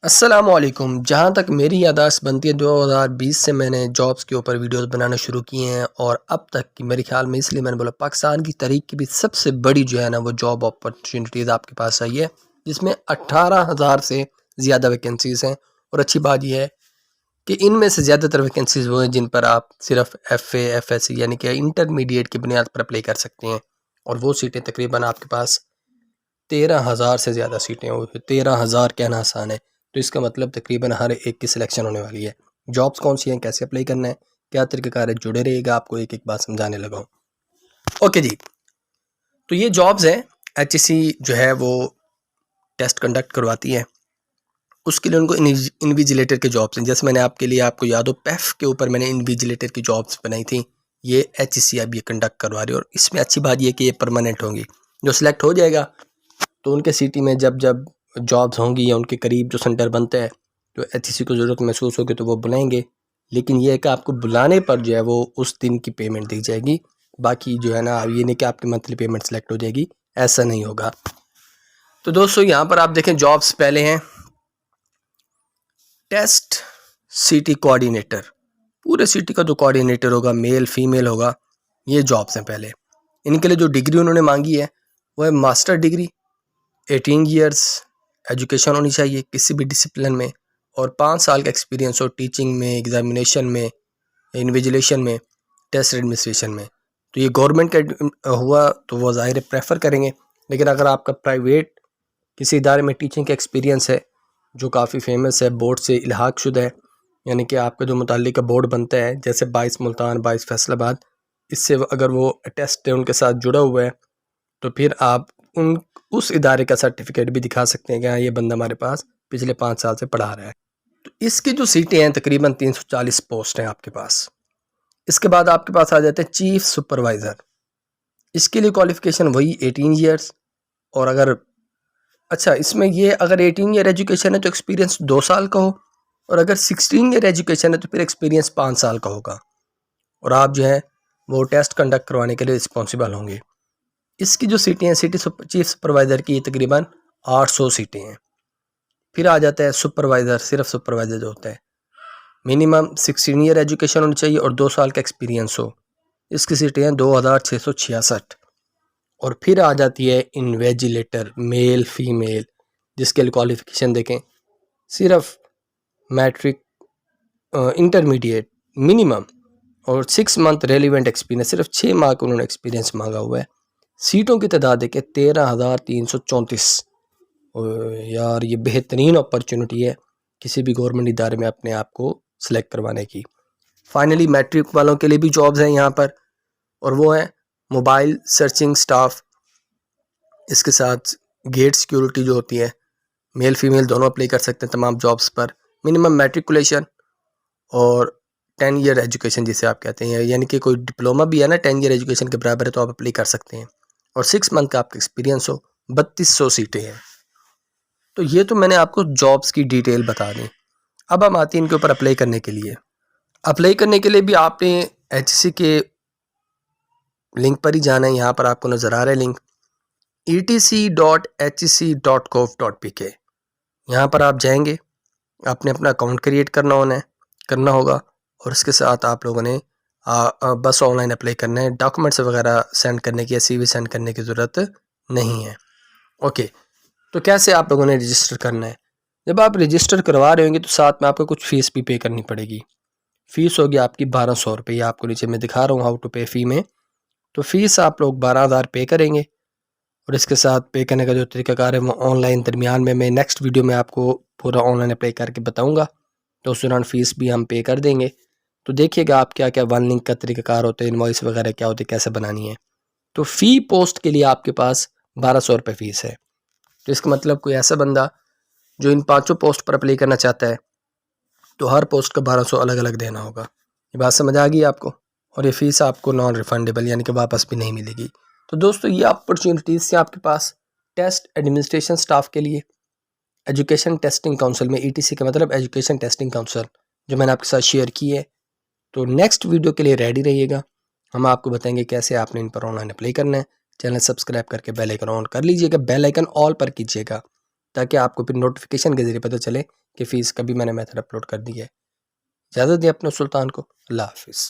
अस्सलामुअलैकुम। जहाँ तक मेरी याददाश्त बनती है 2020 से मैंने जॉब्स के ऊपर वीडियोस बनाना शुरू किए हैं और अब तक की मेरे ख्याल में इसलिए मैंने बोला पाकिस्तान की तारीख की भी सबसे बड़ी जो है ना वो जॉब अपॉर्चुनिटीज़ आपके पास आई है, जिसमें 18,000 से ज़्यादा वैकेंसीज़ हैं। और अच्छी बात यह है कि इनमें से ज़्यादातर वैकेंसीज़ वो हैं जिन पर आप सिर्फ FA FSC यानी कि इंटरमीडिएट की बुनियाद पर अप्लाई कर सकते हैं। और वो सीटें तकरीबन आपके पास 13,000 से ज़्यादा सीटें हो। 13,000 कहना आसान है, तो इसका मतलब तकरीबन हर एक की सिलेक्शन होने वाली है। जॉब्स कौन सी हैं, कैसे अप्लाई करना है, क्या तरीक़ाकार है, जुड़े रहिएगा, आपको एक एक बात समझाने लगा हूँ। ओके जी, तो ये जॉब्स हैं। HEC जो है वो टेस्ट कंडक्ट करवाती है, उसके लिए उनको इन्विजिलेटर के जॉब्स हैं। जैसे मैंने आपके लिए, आपको याद हो, PEF के ऊपर मैंने इन्विजिलेटर की जॉब्स बनाई थी, ये HEC अब ये कंडक्ट करवा रही है। और इसमें अच्छी बात ये कि ये परमानेंट होंगी। जो सिलेक्ट हो जाएगा तो उनके सिटी में जब जब जॉब्स होंगी या उनके करीब जो सेंटर बनते हैं तो HEC को ज़रूरत महसूस होगी तो वो बुलाएंगे। लेकिन ये है कि आपको बुलाने पर जो है वो उस दिन की पेमेंट दी जाएगी। बाकी जो है ना, ये नहीं कि आपकी मंथली पेमेंट सेलेक्ट हो जाएगी, ऐसा नहीं होगा। तो दोस्तों यहाँ पर आप देखें, जॉब्स पहले हैं टेस्ट सिटी कोऑर्डिनेटर। पूरे सिटी का जो कोऑर्डिनेटर होगा, मेल फीमेल होगा, ये जॉब्स हैं पहले। इनके लिए जो डिग्री उन्होंने मांगी है वो है मास्टर डिग्री, 18 ईयर्स एजुकेशन होनी चाहिए किसी भी डिसिप्लिन में, और 5 साल का एक्सपीरियंस हो टीचिंग में, एग्जामिनेशन में, इन्विजिलेशन में, टेस्ट एडमिनिस्ट्रेशन में। तो ये गवर्नमेंट का हुआ तो वो ज़ाहिर प्रेफर करेंगे। लेकिन अगर आपका प्राइवेट किसी इदारे में टीचिंग का एक्सपीरियंस है जो काफ़ी फेमस है, बोर्ड से इल्हाक शुदा है, यानी कि आपका जो मुताल्लिका बोर्ड बनता है, जैसे 22 मुल्तान, 22 फैसलाबाद, इससे अगर वो टेस्ट है उनके साथ जुड़ा हुआ है तो फिर आप उस इदारे का सर्टिफिकेट भी दिखा सकते हैं कि हाँ ये बंदा हमारे पास पिछले 5 साल से पढ़ा रहा है। तो इसकी जो सीटें हैं तकरीबन 340 पोस्ट हैं आपके पास। इसके बाद आपके पास आ जाते हैं चीफ सुपरवाइज़र। इसके लिए क्वालिफ़िकेशन वही 18 ईयर्स। और अगर अच्छा, इसमें ये अगर 18 ईयर एजुकेशन है तो एक्सपीरियंस 2 साल का हो, और अगर 16 ईयर एजुकेशन है तो फिर एक्सपीरियंस 5 साल का होगा। और आप जो है वो टेस्ट कंडक्ट करवाने के लिए रिस्पॉन्सिबल होंगे। इसकी जो सीटें हैं चीफ सुपरवाइज़र की, तकरीबन 800 सीटें हैं। फिर आ जाता है सुपरवाइज़र, सिर्फ सुपरवाइज़र जो होता है, मिनिमम 16 ईयर एजुकेशन होनी चाहिए और 2 साल का एक्सपीरियंस हो। इसकी सीटें हैं 2666। और फिर आ जाती है इन्वेजिलेटर, मेल फीमेल, जिसके लिए क्वालिफ़िकेशन देखें, सिर्फ मैट्रिक, इंटरमीडिएट मिनिमम, और 6 मंथ रेलिवेंट एक्सपीरियंस, सिर्फ 6 माह का उन्होंने एक्सपीरियंस मांगा हुआ है। सीटों की तादाद देखें 13,334। यार ये बेहतरीन अपॉर्चुनिटी है किसी भी गवर्नमेंट इदारे में अपने आप को सिलेक्ट करवाने की। फाइनली मैट्रिक वालों के लिए भी जॉब्स हैं यहाँ पर, और वो है मोबाइल सर्चिंग स्टाफ। इसके साथ गेट सिक्योरिटी जो होती है, मेल फीमेल दोनों अप्लाई कर सकते हैं तमाम जॉब्स पर। मिनिमम मैट्रिकुलेशन और 10 ईयर एजुकेशन जिसे आप कहते हैं, यानी कि कोई डिप्लोमा भी है ना 10 ईयर एजुकेशन के बराबर है तो आप अप्लाई कर सकते हैं। और 6 मंथ का आपका एक्सपीरियंस हो। 3200 सीटें हैं। तो ये तो मैंने आपको जॉब्स की डिटेल बता दी। अब हम आते हैं इनके ऊपर अप्लाई करने के लिए। अप्लाई करने के लिए भी आपने HEC के लिंक पर ही जाना है। यहाँ पर आपको नज़र आ रहा है लिंक, etc.hec.gov.pk। यहाँ पर आप जाएंगे, आपने अपना अकाउंट क्रिएट करना होगा, और इसके साथ आप लोगों ने बस ऑनलाइन अप्लाई करना है। डॉक्यूमेंट्स वगैरह सेंड करने की या CV सेंड करने की ज़रूरत नहीं है। ओके, तो कैसे आप लोगों ने रजिस्टर करना है? जब आप रजिस्टर करवा रहे होंगे तो साथ में आपको कुछ फ़ीस भी पे करनी पड़ेगी। फ़ीस होगी आपकी 1200 रुपये। आपको नीचे मैं दिखा रहा हूँ हाउ टू पे फ़ी में। तो फ़ीस आप लोग 12,000 पे करेंगे, और इसके साथ पे करने का जो तरीकाकार है वो ऑनलाइन दरमियान में मैं नेक्स्ट वीडियो में आपको पूरा ऑनलाइन अप्लाई करके बताऊँगा। तो उस दौरान फ़ीस भी हम पे कर देंगे। तो देखिएगा आप क्या क्या वन लिंक का तरीकाकार होता है, इनवॉइस वगैरह क्या होती है, कैसे बनानी है। तो फ़ी पोस्ट के लिए आपके पास 1200 रुपये फ़ीस है। तो इसका मतलब कोई ऐसा बंदा जो इन 5 पोस्ट पर अप्लाई करना चाहता है तो हर पोस्ट का 1200 अलग अलग देना होगा। ये बात समझ आ गई आपको? और ये फ़ीस आपको नॉन रिफंडेबल यानी कि वापस भी नहीं मिलेगी। तो दोस्तों ये अपॉर्चुनिटीज़ थी आपके पास टेस्ट एडमिनिस्ट्रेशन स्टाफ के लिए। एजुकेशन टेस्टिंग काउंसिल में, ETC का मतलब एजुकेशन टेस्टिंग काउंसिल, जो मैंने आपके साथ शेयर की है। तो नेक्स्ट वीडियो के लिए रेडी रहिएगा। हम आपको बताएंगे कैसे आपने इन पर ऑनलाइन अप्लाई करना है। चैनल सब्सक्राइब करके बेल आइकन ऑन कर लीजिएगा, बेल आइकन ऑल पर कीजिएगा, ताकि आपको फिर नोटिफिकेशन के जरिए पता चले कि फ़ीस का भी मैंने मेथड अपलोड कर दिया है। इजाज़त दें अपने सुल्तान को। अल्लाह हाफ़िज़।